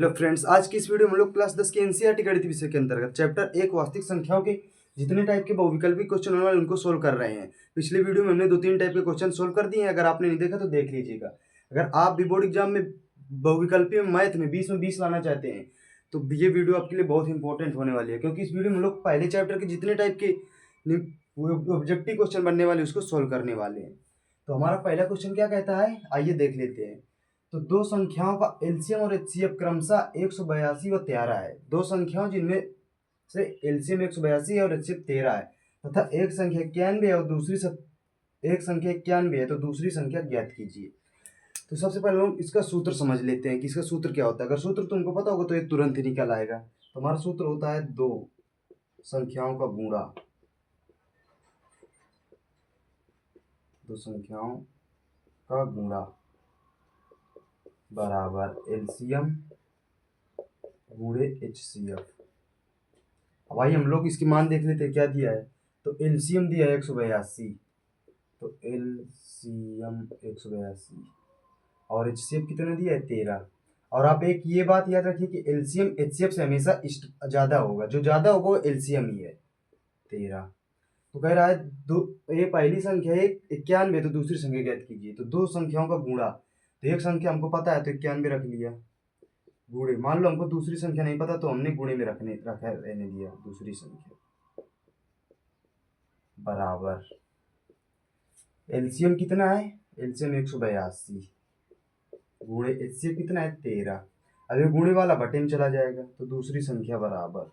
Hello friends, आज की इस वीडियो में हम लोग क्लास 10 के एनसीईआरटी गणित विषय के अंतर्गत चैप्टर 1 वास्तविक संख्याओं के जितने टाइप के बहुविकल्पी क्वेश्चन होने वाले उनको सोल्व कर रहे हैं। पिछले वीडियो में हमने 2-3 टाइप के क्वेश्चन सोल्व कर दिए हैं। अगर आपने नहीं देखा तो देख लीजिएगा। अगर आप भी बोर्ड एग्जाम में बहुविकल्पी में मैथ में 20 में 20 लाना चाहते हैं तो ये वीडियो आपके लिए बहुत इंपॉर्टेंट होने वाली है, क्योंकि इस वीडियो में हम लोग पहले चैप्टर के जितने टाइप के ऑब्जेक्टिव क्वेश्चन बनने वाले उसको सोल्व करने वाले हैं। तो हमारा पहला क्वेश्चन क्या कहता है, आइए देख लेते हैं। तो दो संख्याओं का एलसीएम और एचसीएफ क्रमशः 182 व 13 है। दो संख्याओं जिनमें से एलसीएम 182 है और एचसीएफ 13 है तथा एक संख्या 91 है और एक संख्या 91 है तो दूसरी संख्या ज्ञात कीजिए। तो सबसे पहले हम इसका सूत्र समझ लेते हैं कि इसका सूत्र क्या होता है। अगर सूत्र तुमको पता होगा तो ये तुरंत ही निकल आएगा। तो हमारा सूत्र होता है दो संख्याओं का गुणा, दो संख्याओं का गुणा बराबर एलसीएम गुणे एचसीएफ। अब आइए हम लोग इसकी मान देख लेते हैं क्या दिया है। तो एलसीएम दिया है 182, तो एलसीएम 182 और एचसीएफ कितना दिया है 13। और आप एक ये बात याद रखिए कि एलसीएम एचसीएफ से हमेशा ज़्यादा होगा, जो ज़्यादा होगा वो एलसीएम ही है 13। तो कह रहा है दो, ये पहली संख्या है 91 तो दूसरी संख्या ज्ञात कीजिए। तो दो संख्याओं का गुणा, तो एक संख्या हमको पता है तो 91 रख लिया गुणे। मान लो हमको दूसरी संख्या नहीं पता तो हमने गुणे में रहने दिया दूसरी संख्या बराबर एलसीएम कितना है, एलसीएम 182 गुणे एचसीएफ कितना है 13। अब ये गुणे वाला बटे में चला जाएगा तो दूसरी संख्या बराबर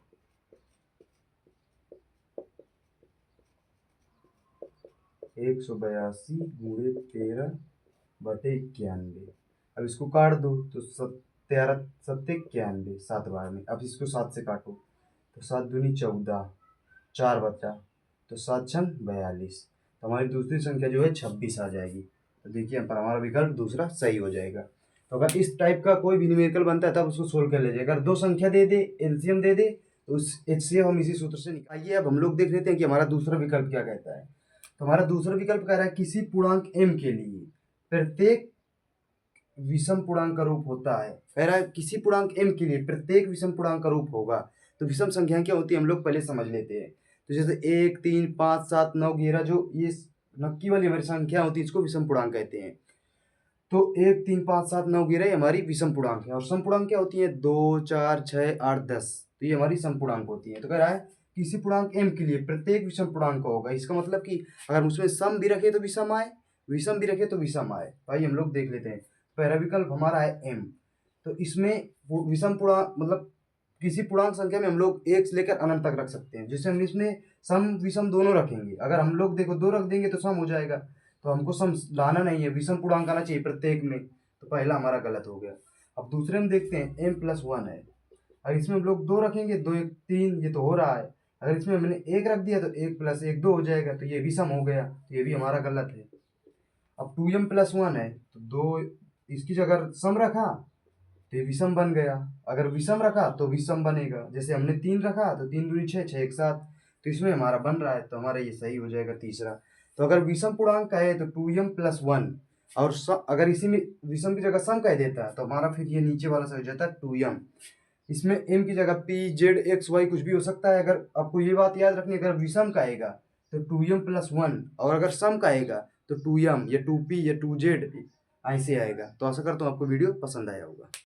182 गुणे 13 बटे 91। अब इसको काट दो तो 13 सत्ते 91 7 बार में। अब इसको 7 से काटो तो 7 दूनी 14, 4 बचा तो 7 छन 42। तो हमारी दूसरी संख्या जो है 26 आ जाएगी। तो देखिए यहाँ पर हमारा विकल्प दूसरा सही हो जाएगा। तो अगर इस टाइप का कोई भी न्यूमेरिकल बनता है तब उसको सोल्व कर लीजिए। अगर दो संख्या दे दे, एलसीएम दे दे तो उस एचसीएफ हम इसी सूत्र से निकालिए। अब हम लोग देख लेते हैं कि हमारा दूसरा विकल्प क्या कहता है। तो हमारा दूसरा विकल्प कह रहा है किसी पूर्णांक m के लिए प्रत्येक विषम पूर्णांक का रूप होता है। कह रहा है किसी पूर्णांक m के लिए प्रत्येक विषम पूर्णांक का रूप होगा। तो विषम संख्या क्या होती है हम लोग पहले समझ लेते हैं। तो जैसे 1, 3, 5, 7, 9, 11 जो ये नक्की वाली हमारी संख्या होती है इसको विषम पूर्णांक कहते हैं। तो 1, 3, 5, 7, 9, 11 हमारी विषम पूर्णांक है। और समपूर्णांक क्या होती है 2, 4, 6, 8, 10, तो ये हमारी समपूर्णांक होती है। तो कह रहा है किसी पूर्णांक m के लिए प्रत्येक विषम पूर्णांक होगा। इसका मतलब कि अगर उसमें सम भी रखे तो विषम आए, विषम भी रखे तो विषम आए। तो आइए हम लोग देख लेते हैं। पहला विकल्प हमारा है m। तो इसमें विषम पूर्णांक मतलब किसी पूर्णांक संख्या में हम लोग 1 से लेकर अनंत तक रख सकते हैं। जैसे हम इसमें सम विषम दोनों रखेंगे। अगर हम लोग देखो 2 रख देंगे तो सम हो जाएगा। तो हमको सम लाना नहीं है, विषम पूर्णांक आना चाहिए प्रत्येक में। तो पहला हमारा गलत हो गया। अब दूसरे में देखते हैं m+1 है। अगर इसमें हम लोग 2 रखेंगे 2, 1, 3, ये तो हो रहा है। अगर इसमें हमने 1 रख दिया तो 1 + 1 2 हो जाएगा, तो ये विषम हो गया, तो ये भी हमारा गलत है। अब 2m+1 है तो 2 इसकी जगह सम रखा तो ये विषम बन गया। अगर विषम रखा तो विषम बनेगा। जैसे हमने 3 रखा तो 3 दूनी 6, 6 1 7, तो इसमें हमारा बन रहा है, तो हमारा ये सही हो जाएगा तीसरा। तो अगर विषम पूर्णांक का है तो 2m+1 और अगर इसी में विषम की जगह सम कह देता है तो हमारा फिर ये नीचे वाला सही हो जाता है 2m। इसमें m की जगह p z x y कुछ भी हो सकता है। अगर आपको ये बात याद रखनी, अगर विषम का आएगा तो 2m+1 और अगर सम का आएगा तो 2m या 2p या 2z ऐसे आएगा। तो आशा करता हूँ आपको वीडियो पसंद आया होगा।